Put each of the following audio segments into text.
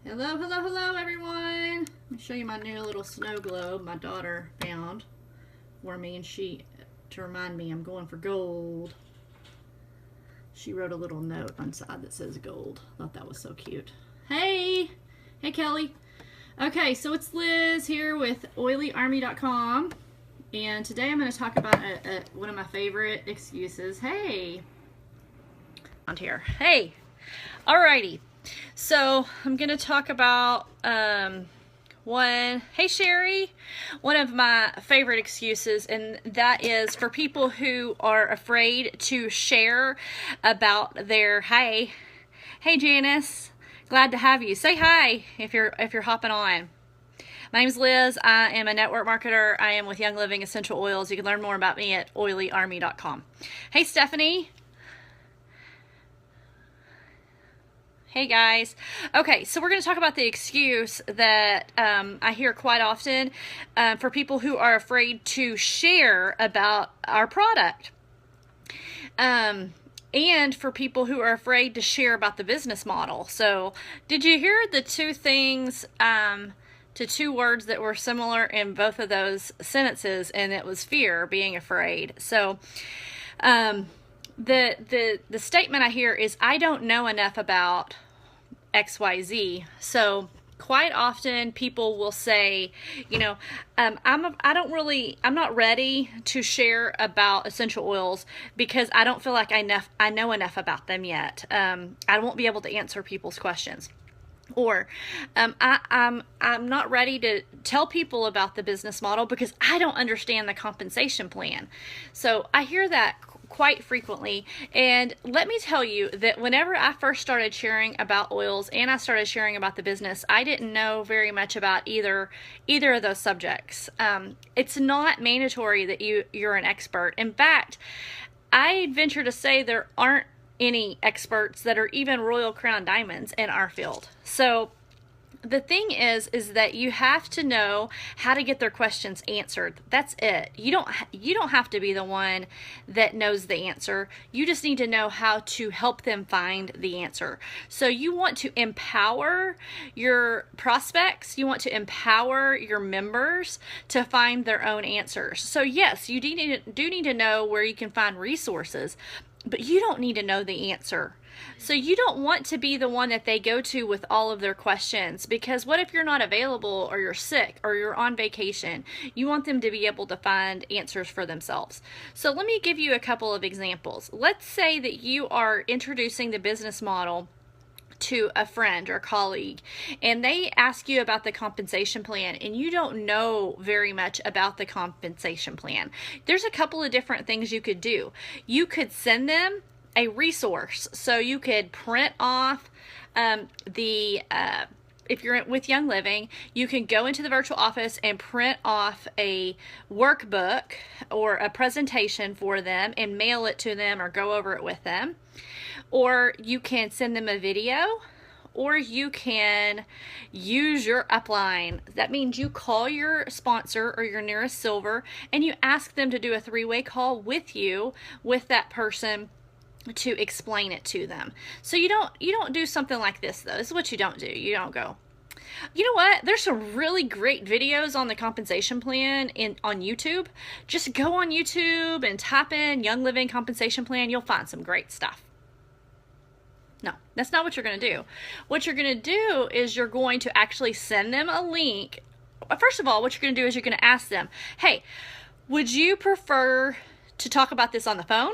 Hello, hello, hello, everyone. Let me show you my new little snow globe my daughter found for me, and to remind me I'm going for gold. She wrote a little note on the side that says gold. Thought that was so cute. Hey! Hey, Kelly. Okay, so it's Liz here with oilyarmy.com, and today I'm going to talk about one of my favorite excuses. Hey! On here. Hey! Alrighty. So I'm going to talk about hey Sherry, one of my favorite excuses, and that is for people who are afraid to share about their hey Janice, glad to have you. Say hi if you're hopping on. My name's Liz. I am a network marketer. I am with Young Living Essential Oils. You can learn more about me at oilyarmy.com. Hey Stephanie. Hey guys. Okay, so we're going to talk about the excuse that I hear quite often for people who are afraid to share about our product. And for people who are afraid to share about the business model. So, did you hear the two things, to two words that were similar in both of those sentences? And it was fear, being afraid. So, the statement I hear is, I don't know enough about XYZ. So quite often people will say, you know, I'm not ready to share about essential oils because I don't feel like I know enough about them yet. I won't be able to answer people's questions. Or I'm not ready to tell people about the business model because I don't understand the compensation plan. So I hear that quite frequently, and let me tell you that whenever I first started sharing about oils and I started sharing about the business, I didn't know very much about either of those subjects. It's not mandatory that you're an expert. In fact, I'd venture to say there aren't any experts that are even Royal Crown Diamonds in our field. So the thing is that you have to know how to get their questions answered. That's it. You don't have to be the one that knows the answer. You just need to know how to help them find the answer. So you want to empower your prospects. You want to empower your members to find their own answers. So yes, you do need to know where you can find resources, but you don't need to know the answer. So you don't want to be the one that they go to with all of their questions, because what if you're not available, or you're sick, or you're on vacation? You want them to be able to find answers for themselves. So let me give you a couple of examples. Let's say that you are introducing the business model to a friend or colleague, and they ask you about the compensation plan, and you don't know very much about the compensation plan. There's a couple of different things you could do. You could send them a resource. So you could print off if you're with Young Living, you can go into the virtual office and print off a workbook or a presentation for them and mail it to them or go over it with them. Or you can send them a video, or you can use your upline. That means you call your sponsor or your nearest silver and you ask them to do a 3-way call with you, with that person, to explain it to them. So you don't do something like this though. This is what you don't do. You don't go, you know what? There's some really great videos on the compensation plan on YouTube. Just go on YouTube and type in Young Living compensation plan. You'll find some great stuff. No, that's not what you're going to do. What you're going to do is you're going to actually send them a link. First of all, what you're going to do is you're going to ask them, hey, would you prefer to talk about this on the phone?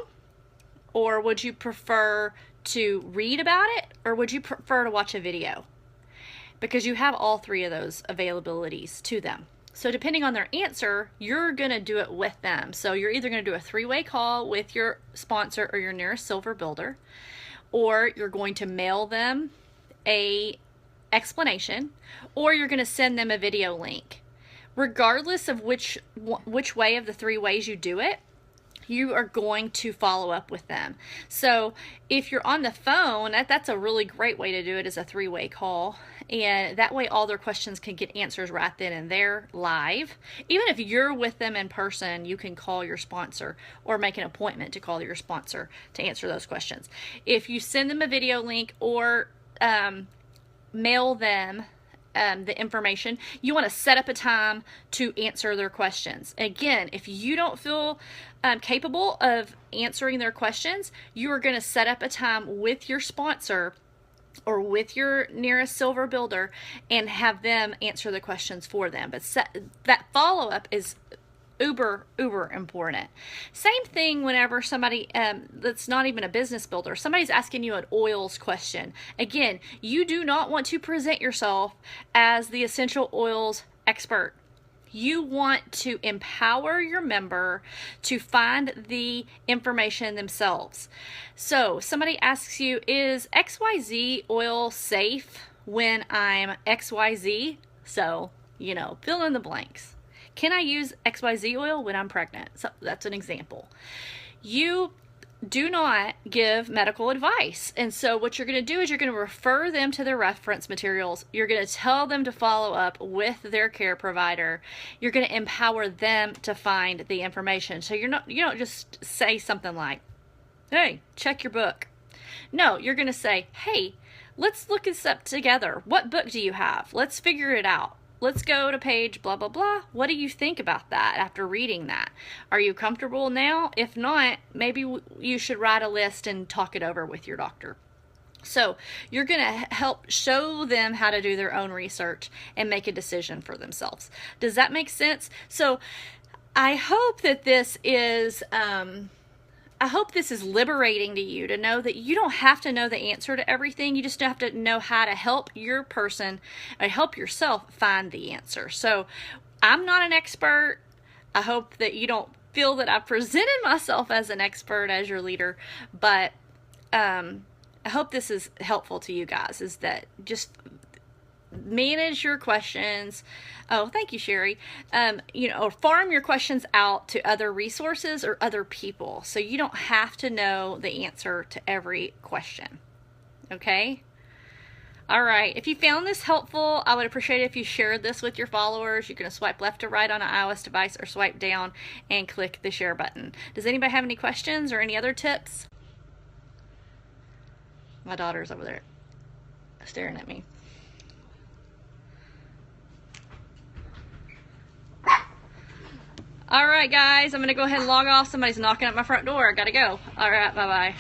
Or would you prefer to read about it? Or would you prefer to watch a video? Because you have all three of those availabilities to them. So depending on their answer, you're going to do it with them. So you're either going to do a 3-way call with your sponsor or your nearest silver builder, or you're going to mail them a explanation, or you're going to send them a video link. Regardless of which way of the 3 ways you do it, you are going to follow up with them. So if you're on the phone, that's a really great way to do it, is a 3-way call. And that way all their questions can get answers right then and there live. Even if you're with them in person, you can call your sponsor or make an appointment to call your sponsor to answer those questions. If you send them a video link or mail them the information. You want to set up a time to answer their questions. Again, if you don't feel capable of answering their questions, you are going to set up a time with your sponsor or with your nearest silver builder and have them answer the questions for them. But that follow-up is uber important. Same thing whenever somebody that's not even a business builder, somebody's asking you an oils question. Again, you do not want to present yourself as the essential oils expert. You want to empower your member to find the information themselves. So somebody asks you, is XYZ oil safe when I'm XYZ? So, fill in the blanks. Can I use XYZ oil when I'm pregnant? So that's an example. You do not give medical advice. And so what you're going to do is you're going to refer them to their reference materials. You're going to tell them to follow up with their care provider. You're going to empower them to find the information. So you don't just say something like, hey, check your book. No, you're going to say, hey, let's look this up together. What book do you have? Let's figure it out. Let's go to page blah, blah, blah. What do you think about that after reading that? Are you comfortable now? If not, maybe you should write a list and talk it over with your doctor. So you're going to help show them how to do their own research and make a decision for themselves. Does that make sense? So I hope that this is... I hope this is liberating to you to know that you don't have to know the answer to everything. You just have to know how to help your person or help yourself find the answer. So I'm not an expert. I hope that you don't feel that I presented myself as an expert as your leader, but I hope this is helpful to you guys, is that just manage your questions. Oh, thank you, Sherry. Or farm your questions out to other resources or other people. So you don't have to know the answer to every question. Okay? All right. If you found this helpful, I would appreciate it if you shared this with your followers. You can swipe left or right on an iOS device or swipe down and click the share button. Does anybody have any questions or any other tips? My daughter's over there staring at me. All right, guys, I'm going to go ahead and log off. Somebody's knocking at my front door. Gotta go. All right, bye-bye.